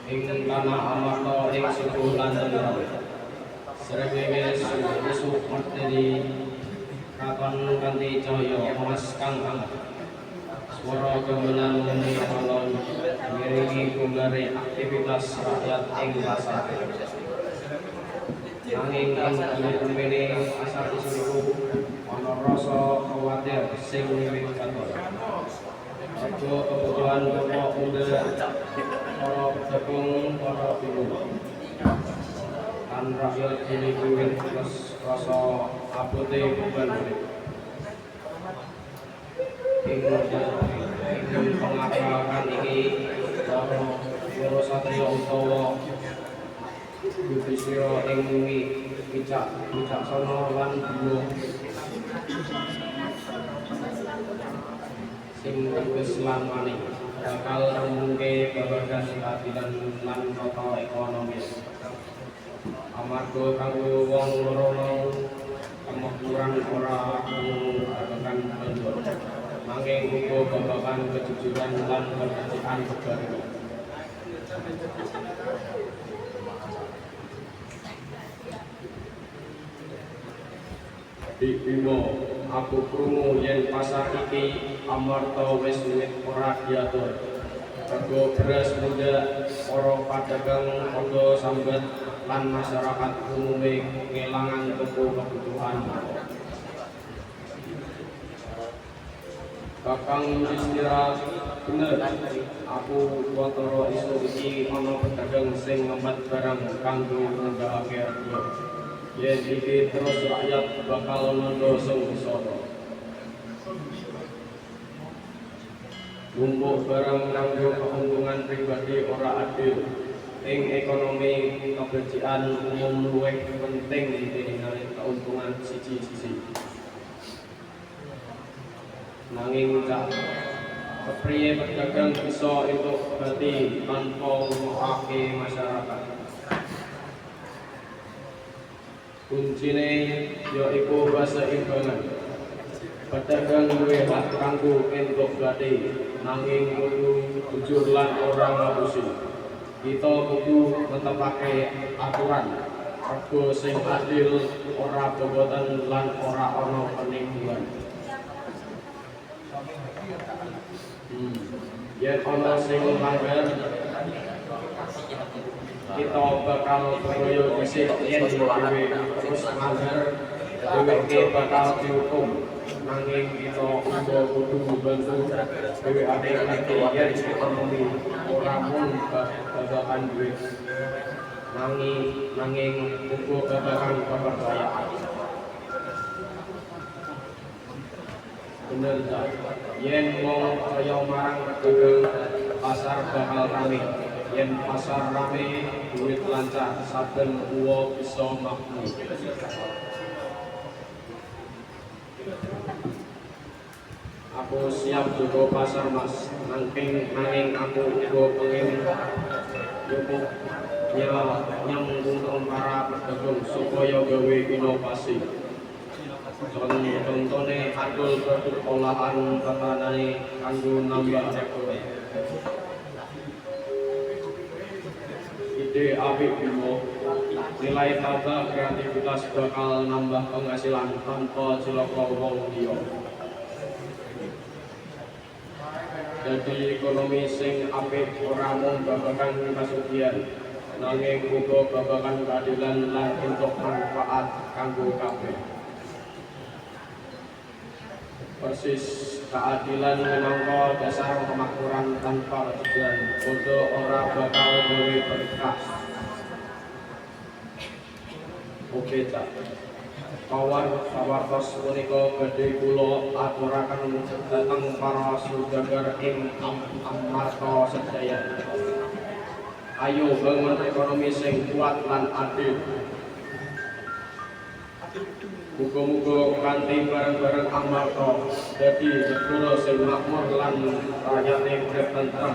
ing tanah amarta ing suku lan tentram. Srengenge susu materi katon kanthi cahya emas kang hangat. Swara gamelan muni alon ngiringi gumare aktivitas rakyat ing pasar. Nanging ing umene asal usulku ana rasa kuwatir sing wiwit katon. Mergo kebutuhan pokok undang para pedagang, para bingung lan rakyat ini wiwit terus rasa abote beban urip. Ing pengakalan iki para para satria utawa Yudhistira ing wicaksana lan bingung sing tegas lan maning bakal nemungke babagan keadilan lan tata ekonomi. Amarga kanggo wong loro mau kemakmuran ora mung babagan banjur, nanging uga babagan kejujuran lan kebajikan negara. Di Bimo, aku krungu yen pasar iki amarta wis wiwit ora diatur. Rego beras muda para pedagang padha sambat lan masyarakat umume ngelangan tuku kebutuhan. Kakang Yudhistira bener, aku watara isu iki ana pedagang sing ngembat barang kanggo ngendhakake rego. Yen iki terus rakyat bakal nondo sengsara. Numpuk barang kanggo keuntungan pribadi ora adil. Ing ekonomi kebajikan umum luwih penting tinimbang keuntungan siji-siji. Nanging cak kepriye pedagang bisa entuk bati tanpa ngokake masyarakat. Kuncine yaiku keseimbangan. Pedagang duwe hak kanggo entuk bati, nanging kudu jujur lan ora ngapusi. Kita kudu netepake aturan, rego sing adil, ora bobotan lan ora ana penipuan. Yen ana sing melanggar, kita bakal beraya dhisik yen dhewe terus melanggar, dheweke bakal dihukum. Nanging kita uga kudu bantu dheweke ngerti yen ekonomi ora mung babagan duit, nanging uga babagan kepercayaan. Bener tak? Yen wong kaya marang pedagang, pasar bakal rame. Yen pasar rame, duit lancar, saben uwa bisa makmur. Aku siap juga pasar mas, nanging aku uga pengen nyambung para pedagang supaya gawe inovasi. Contohnya adol produk olahan tetanane kanggo nambah rego. Ide apik Bimo, nilai tambah kreativitas bakal nambah penghasilan tanpa cilaka wong liya. Jadi ekonomi sing apik ora mung babagan kasugihan, nanging uga babagan keadilan lan entuk manfaat kanggo kabeh. Persis keadilan minangka dasar kemakmuran tanpa kejujuran, padha ora bakal gawe berkah. Oke cak. Kawan sawartos punika badhe kula aturaken dhateng para saudagar ing amarta sedaya. Ayo bangun ekonomi sing kuat lan adil. Muga-muga kanthi bareng-bareng amarta dadi negara sing makmur lan rakyate urip tentrem.